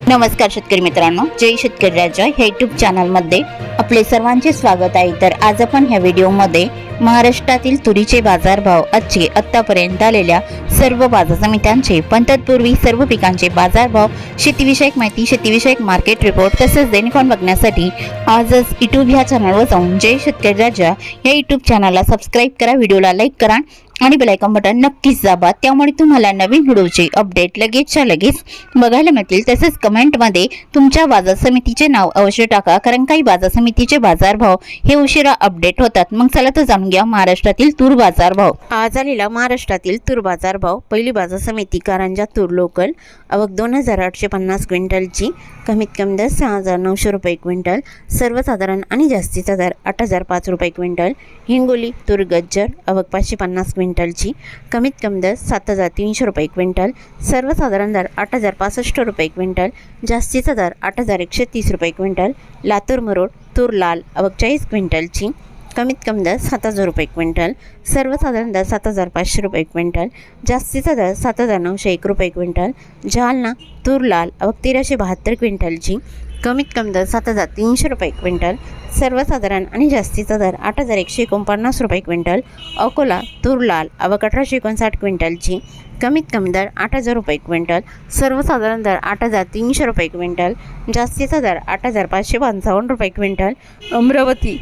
नमस्कार शेतकरी मित्रांनो, जय शेतकरी राजा ह्या यूट्यूब चॅनलमध्ये आपले सर्वांचे स्वागत आहे। तर आज आपण ह्या व्हिडिओमध्ये महाराष्ट्रातील तुरीचे बाजारभाव, आजचे आतापर्यंत आलेल्या सर्व बाजार समित्यांचे, पण तत्पूर्वी सर्व पिकांचे बाजारभाव, शेतीविषयक माहिती, शेतीविषयक मार्केट रिपोर्ट तसेच दैनिक बघण्यासाठी आजच यूट्यूब ह्या चॅनलवर जाऊन जय शेतकरी राजा या यूट्यूब चॅनलला सबस्क्राईब करा, व्हिडिओला लाईक करा आणि बेल आयकॉन बटन नक्कीच दाबा। त्यामुळे तुम्हाला नवीन व्हिडिओचे अपडेट लगेचच्या लगेच बघायला मिळतील। तसेच कमेंटमध्ये तुमच्या बाजार समितीचे नाव अवश्य टाका, कारण काही बाजार समितीचे बाजारभाव हे उशिरा अपडेट होतात। मग चला तर जाणून घ्या महाराष्ट्रातील तूर बाजारभाव। आज आलेला महाराष्ट्रातील तूर बाजारभाव। पहिली बाजार समिती कारंजा तूर लोकल, आवक 2850 क्विंटलची, कमीत कमी दर 6900 रुपये क्विंटल, सर्वसाधारण आणि जास्तीचा दर 8005 रुपये क्विंटल। हिंगोली तूर गज्जर, आवक 550 क्विंटलची, कमीत कमी दर 7300 रुपये क्विंटल, सर्वसाधारण दर 8065 रुपये क्विंटल, जास्तीचा दर 8130 रुपये क्विंटल। लातूर मरोड तूर लाल, आवक 40 क्विंटलची, कमीत कमी दर 7000 रुपये क्विंटल, सर्वसाधारण दर 7500 रुपये क्विंटल, जास्तीचा दर 7901 रुपये क्विंटल। जालना तूर लाल, आवक 1372 क्विंटलची, कमीत कमी दर 7300 रुपये क्विंटल, सर्वसाधारण आणि जास्तीचा दर 8149 रुपये क्विंटल। अकोला तूर लाल, आवक 1859 क्विंटलची, कमीत कमी दर 8000 रुपये क्विंटल, सर्वसाधारण दर 8300 रुपये क्विंटल, जास्तीचा दर 8555 रुपये क्विंटल। अमरावती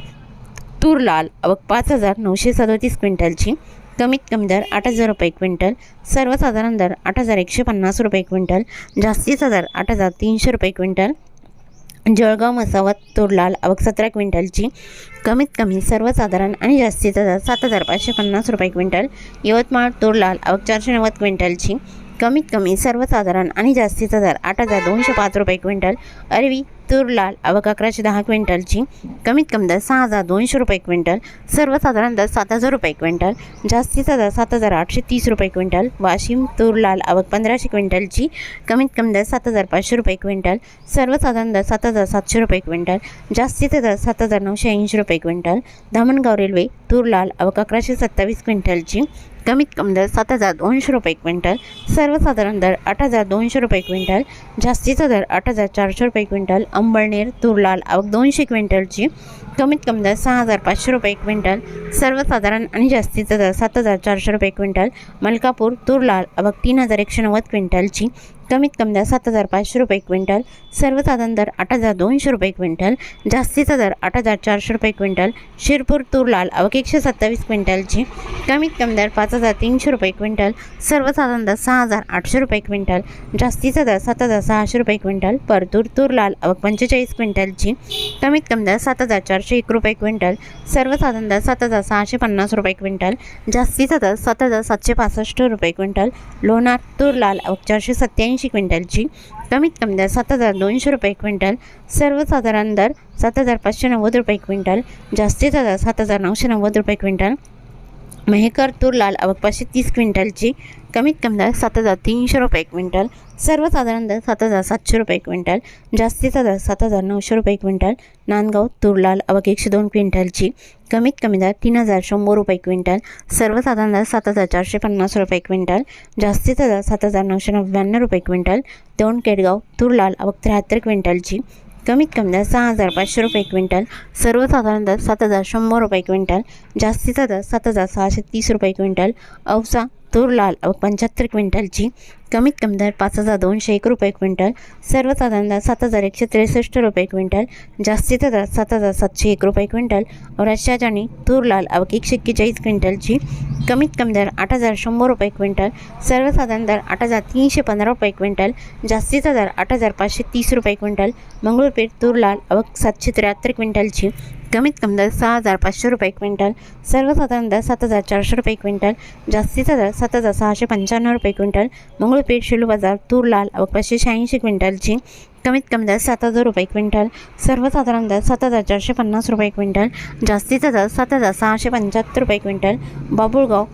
तूर लाल, आवक 5937 क्विंटलची, कमीत कमी दर 8000 रुपये क्विंटल, सर्वसाधारण दर 8150 रुपये क्विंटल, जास्तीचा दर 8300 रुपये क्विंटल। जळगाव मसावत तूर लाल, आवक 17 क्विंटलची, कमीत कमी सर्वसाधारण आणि जास्तीचा दर 7550 रुपये क्विंटल। यवतमाळ तूर लाल, आवक 490 क्विंटलची, कमीत कमी सर्वसाधारण आणि जास्तीचा दर 8205 रुपये क्विंटल। अरवी तूर लाल, आवक 1110 क्विंटलची, कमीत कमी दर 6200 रुपये क्विंटल, सर्वसाधारण दर 7000 रुपये क्विंटल, जास्तीचा दर 7830 रुपये क्विंटल। वाशिम तूर लाल, आवक 1500 क्विंटलची, कमीत कमी दर 7500 रुपये क्विंटल, सर्वसाधारण दर 7700 रुपये क्विंटल, जास्तीचा दर 7980 रुपये क्विंटल। धामणगाव रेल्वे तूर लाल, आवक 1127 क्विंटलची, कमीत कमी दर 7200 रुपये क्विंटल, सर्वसाधारण दर 8200 रुपये क्विंटल, जास्तीचा दर 8400 रुपये क्विंटल। अंबळनेर तूर लाल, आवक 200 क्विंटलची, कमीत कमी दर 6500 रुपये क्विंटल, सर्वसाधारण आणि जास्तीचा दर 7400 रुपये क्विंटल। मलकापूर तूर लाल, आवक 3190 क्विंटलची, कमीत कमी दर 7500 रुपये क्विंटल, सर्वसाधारण दर 8200 रुपये क्विंटल, जास्तीचा दर 8400 रुपये क्विंटल। शिरपूर तूर लाल, आवक 127 क्विंटलची, कमीत कमी दर 5300 रुपये क्विंटल, सर्वसाधारण दर 6800 रुपये क्विंटल, जास्तीचा दर 7600 रुपये क्विंटल। परतूर तूर लाल, आवक 45 क्विंटलची, कमीत कमी दर 7401 रुपये क्विंटल, सर्वसाधारण दर 7650 रुपये क्विंटल, जास्तीचा दर 7765 रुपये क्विंटल। लोणार तूर लाल, आवक 487 क्विंटलची, कमीत कमी दर 7200 रुपये क्विंटल, सर्वसाधारण दर 7590 रुपये क्विंटल, जास्तीचा दर 7990 रुपये क्विंटल। मेहकर तूर लाल, आवक 530 क्विंटलची, कमीत कमी दर 7300 रुपये क्विंटल, सर्वसाधारण दर 7700 रुपये क्विंटल, जास्तीचा दर 7900 रुपये क्विंटल। नांदगाव तूर लाल, आवक 102 क्विंटलची, कमीत कमी दर 3100 रुपये क्विंटल, सर्वसाधारण दर 7450 रुपये क्विंटल, जास्तीचा दर 7999 रुपये क्विंटल। दौंड केडगाव तूर लाल, आवक 73 क्विंटलची, कमीत कमी दर 6500 रुपये क्विंटल, सर्वसाधारण दर 7100 रुपये क्विंटल, जास्तीचा दर 7630 रुपये क्विंटल। औसा तूर लाल, आवक 75 क्विंटलची, कमीत कमी दर 5201 रुपये क्विंटल, सर्वसाधारण दर 7163 रुपये क्विंटल, जास्तीचा दर 7701 रुपये क्विंटल। औरंगाबाद तूर लाल, आवक 141 क्विंटलची, कमीत कमी दर 8100 रुपये क्विंटल, सर्वसाधारण दर 8315 रुपये क्विंटल, जास्तीचा दर 8530 रुपये क्विंटल। मंगळूरपेठ तूर लाल, आवक 773 क्विंटलची, कमीत कमी दर 6500 रुपये क्विंटल, सर्वसाधारण दर 7400 रुपये क्विंटल, जास्तीचा दर 7695 रुपये क्विंटल। मंगळूरपेठ शेलू बाजार तूर लाल, आवक 586 क्विंटलची, कमीत कमी दर 7000 रुपये क्विंटल, सर्वसाधारण दर 7450 रुपये क्विंटल, जास्तीचा दर 7675 रुपये क्विंटल। बाबुळगाव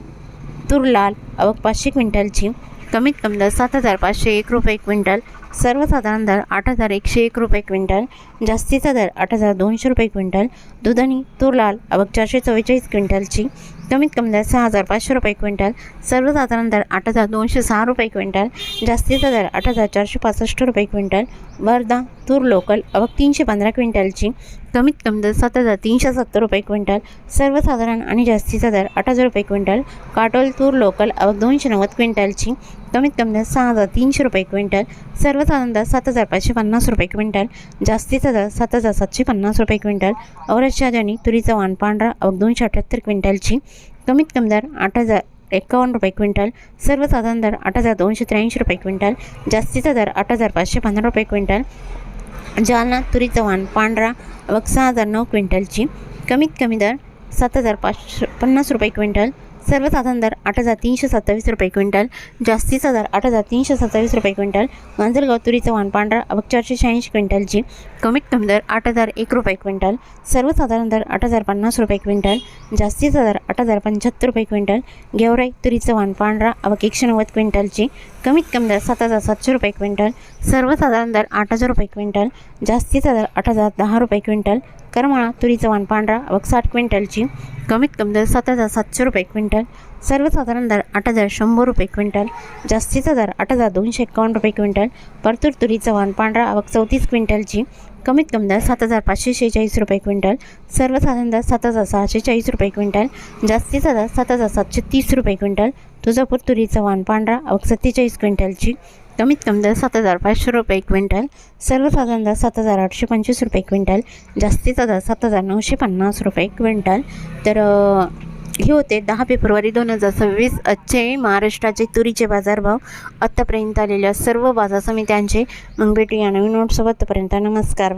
तूर लाल, आवक 500 क्विंटलची, कमीत कमी दर 7501 रुपये क्विंटल, सर्वसाधारण दर 8101 रुपये क्विंटल, जास्तीचा दर 8200 रुपये क्विंटल। दुधाणी तूर लाल, आवक 444 क्विंटलची, कमीत कमी दर 6,500 रुपये क्विंटल, सर्वसाधारण दर 8,206 रुपये क्विंटल, जास्तीचा दर 8,465 रुपये क्विंटल. वर्धा तूर लोकल आवक 315 क्विंटलची, कमीत कमी दर 7,370 रुपये क्विंटल, सर्वसाधारण आणि जास्तीचा दर 8,000 रुपये क्विंटल. काटोल तूर लोकल आवक 290 क्विंटलची, कमीत कमी दर 6,300 रुपये क्विंटल, सर्वसाधारण दर 7,550 रुपये क्विंटल, जास्तीचा दर 7,750 रुपये क्विंटल. औरतच्या जणी तुरीचा वाण पांढरा आवक 278 क्विंटलची, कमीत कमी दर 8,051 रुपये क्विंटल, सर्वसाधारण दर 8,283 रुपये क्विंटल, जास्तीचा दर 8,515 रुपये क्विंटल. जालना तुरीचा वाण पांढरा आवक 6,009 क्विंटलची, कमीत कमी दर 7,550 रुपये क्विंटल, सर्वसाधारण दर 8,327 रुपये क्विंटल, जास्तीचा दर 8,327 रुपये क्विंटल. मांजलगाव तुरीचा वाण पांढरा आवक 486 क्विंटलची, कमीत कमी दर 8,001 रुपये क्विंटल, सर्वसाधारण दर 8,050 रुपये क्विंटल, जास्तीचा दर 8,075 रुपये क्विंटल. गेवराई तुरीचा वाण पांढरा आवक 190 क्विंटलची, कमीत कमी दर 7,700 रुपये क्विंटल, सर्वसाधारण दर 8,000 रुपये क्विंटल, जास्तीचा दर 8,010 रुपये क्विंटल. करमाळा तुरीचा वाण पांढरा आवक 60 क्विंटलची, कमीत कमी दर 7,700 रुपये क्विंटल, सर्वसाधारण दर 8,100 रुपये क्विंटल, जास्तीचा दर 8,251 रुपये क्विंटल. परतूर तुरीचा वाण पांढरा आवक 34 क्विंटलची, कमीत कमी दर 7,546 रुपये क्विंटल, सर्वसाधारण दर 7,640 रुपये क्विंटल, जास्तीचा दर 7,730 रुपये क्विंटल. तुळजापूर तुरीचा वाण पांढरा आवक 47 क्विंटलची, कमीत कमी दर 7,500 रुपये क्विंटल, सर्वसाधारण दर 7,825 रुपये क्विंटल, जास्तीचा दर 7,950 रुपये क्विंटल. तर हे होते 10 फेब्रुवारी 2026 आजचे महाराष्ट्राचे तुरीचे बाजारभाव, आत्तापर्यंत आलेल्या सर्व बाजार समित्यांचे. मग भेटूया नवीन नोटसोबत. तोपर्यंत नमस्कार.